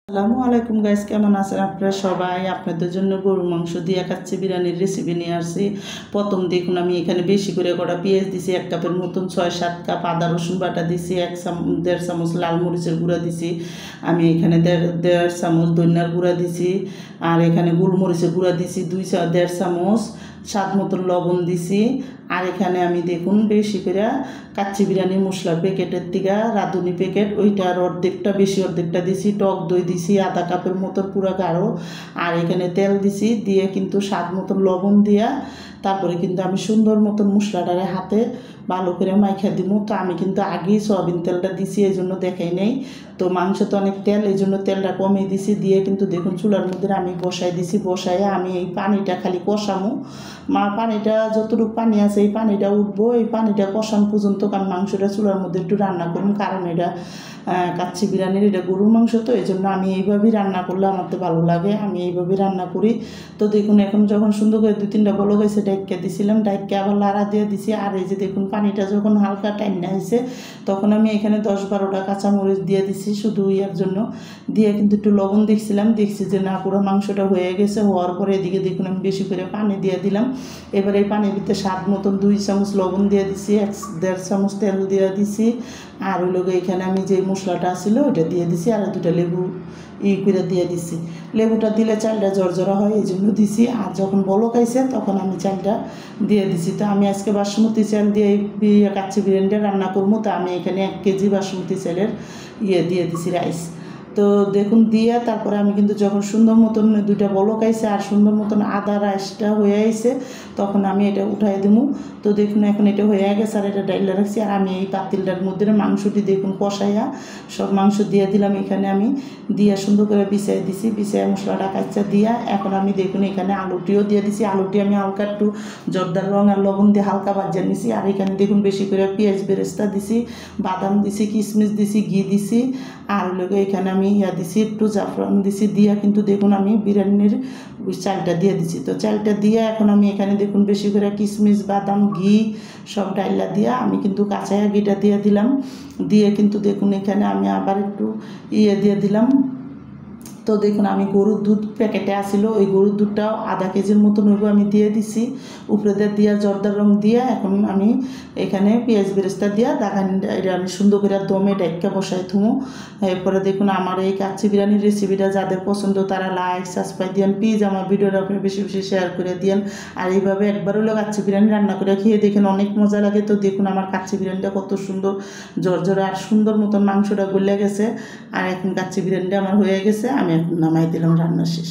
আসসালামু আলাইকুম গাইস, কেমন আছেন আপনারা সবাই? আপনাদের জন্য গরু মাংস দিয়ে কাচ্চি বিরিয়ানির রেসিপি নিয়ে আসছি। প্রথম দেখুন আমি এখানে বেশি করে কটা পেঁয়াজ দিছি, 1 কাপের মতন 6-7 কাপ আদা রসুন বাটা দিছি, 1.5 চামচ লাল মরিচের গুঁড়া দিছি, আমি এখানে 1.5 চামচ ধনিয়ার গুঁড়া দিছি, আর এখানে গোলমরিচের গুঁড়া দিছি 1.5 চামচ, স্বাদ মতন লবণ দিছি। আর এখানে আমি দেখুন বেশি করে কাচ্চি বিরিয়ানি মশলার প্যাকেটের থেকে রাঁধুনি প্যাকেট ওইটার অর্ধেকটা বেশি অর্ধেকটা দিছি, টক দই দিছি আধা কাপের মতো পুরা গাঢ়, আর এখানে তেল দিছি, দিয়ে কিন্তু স্বাদ মতন লবণ দিয়া তারপরে কিন্তু আমি সুন্দর মতন মশলাটারে হাতে ভালো করে মাইখা দিব। তো আমি কিন্তু আগেই সয়াবিন তেলটা দিছি, এই জন্য দেখাই নেই। তো মাংস তো অনেক তেল, এই জন্য তেলটা কমিয়ে দিছি, দিয়ে কিন্তু দেখুন চুলার মধ্যে আমি বসাই দিছি। বসাই আমি এই পানিটা খালি কষামো, পানিটা যতটুকু পানি আছে এই পানিটা উঠবো, এই পানিটা কষানো পর্যন্ত আমি মাংসটা চুলার মধ্যে একটু রান্না করুন, কারণ এটা কাচ্চি বিরিয়ানির এটা গরুর মাংস, তো এই জন্য আমি এইভাবেই রান্না করলে আমার তো ভালো লাগে, আমি এইভাবেই রান্না করি। তো দেখুন এখন যখন সুন্দর করে 2-3টা বলো গেছে ডাইক্কা দিছিলাম, ডাইক্কা আবার লাড়া দিয়ে দিছি। আর এই যে দেখুন পানিটা যখন হালকা টাইম না হয়েছে তখন আমি এখানে 10-12টা কাঁচামরিচ দিয়ে দিছি শুধু ইয়ার জন্য, দিয়ে কিন্তু একটু লবণ দেখছিলাম, দেখছি যে না পুরো মাংসটা হয়ে গেছে। হওয়ার পরে এদিকে দেখুন আমি বেশি করে পানি দিয়ে দিলাম। এবার এই পানির ভিতরে স্বাদ মতন 2 চামচ লবণ দিয়ে দিছি, 1.5 চামচ তেল দিয়ে দিছি, আর ওই লোক এখানে আমি যে মশলাটা ছিল ওইটা দিয়ে দিছি, আর 2টা লেবু করে দিয়ে দিছি। লেবুটা দিলে চালটা জর্জরা হয় এই জন্য দিছি। আর যখন বলক আইছে তখন আমি চালটা দিয়ে দিছি। তো আমি আজকে বাসমতি চাল দিয়ে কাচ্চি বিরিয়ানিটা রান্না করবো, তো আমি এখানে 1 কেজি বাসমতি চালের দিয়ে দিছি রাইস। তো দেখুন দিয়ে তারপরে আমি কিন্তু যখন সুন্দর মতন 2টা বলক আইছে আর সুন্দর মতন আদা রাইসটা হয়ে আইছে তখন আমি এটা উঠাই দেবো। তো দেখুন এখন এটা হয়ে গেছে, আর এটা ডাইলা রাখছি। আর আমি এই পাতিলটার মধ্যে মাংসটি দেখুন কষাইয়া সব মাংস দিয়ে দিলাম, এখানে আমি দিয়ে সুন্দর করে বিছাই দিছি, বিছাই মশলাটা কাচ্চা দিয়া এখন আমি দেখুন এখানে আলুটিও দিয়ে দিছি। আলুটি আমি হালকা একটু জর্দার রং আর লবণ দিয়ে হালকা ভাজা নিছি। আর এখানে দেখুন বেশি করে পেঁয়াজ বেরেস্তা দিছি, বাদাম দিছি, কিশমিশ দিছি, ঘি দিছি, আর লোক এখানে আমি দিছি একটু জাফরান দিছি, দিয়া কিন্তু দেখুন আমি বিরিয়ানির চালটা দিয়ে দিছি। তো চালটা দিয়ে এখন আমি এখানে দেখুন বেশি করে কিশমিশ বাদাম ঘি সব ডাইলা দিয়া আমি কিন্তু কাঁচা ঘিটা দিয়ে দিলাম, দিয়ে কিন্তু দেখুন এখানে আমি আবার একটু দিয়ে দিলাম। তো দেখুন আমি গরুর দুধ প্যাকেটে আসিল, ওই গরুর দুধটাও আধা কেজির মতন ওইগো আমি দিয়ে দিছি, উপরে দিয়া জর্দার রং দিয়া এখন আমি এখানে পেঁয়াজ বেরেস্তা দিয়া এটা আমি সুন্দর করে দমে ডাইক্কা বসাই থুমো। এরপরে দেখুন আমার এই কাচ্চি বিরিয়ানির রেসিপিটা যাদের পছন্দ তারা লাইক সাবস্ক্রাইব দিয়েন, প্লিজ আমার ভিডিওটা আপনি বেশি বেশি শেয়ার করে দিয়েন। আর এইভাবে একবার হলেও কাচ্চি বিরিয়ানি রান্না করে খেয়ে দেখেন, অনেক মজা লাগে। তো দেখুন আমার কাচ্চি বিরিয়ানিটা কত সুন্দর ঝরঝরে আর সুন্দর মতন মাংসটা গলে গেছে। আর এখন কাচ্চি বিরিয়ানিটা আমার হয়ে গেছে, আমি এখন নামাই দিলাম, রান্না শেষ।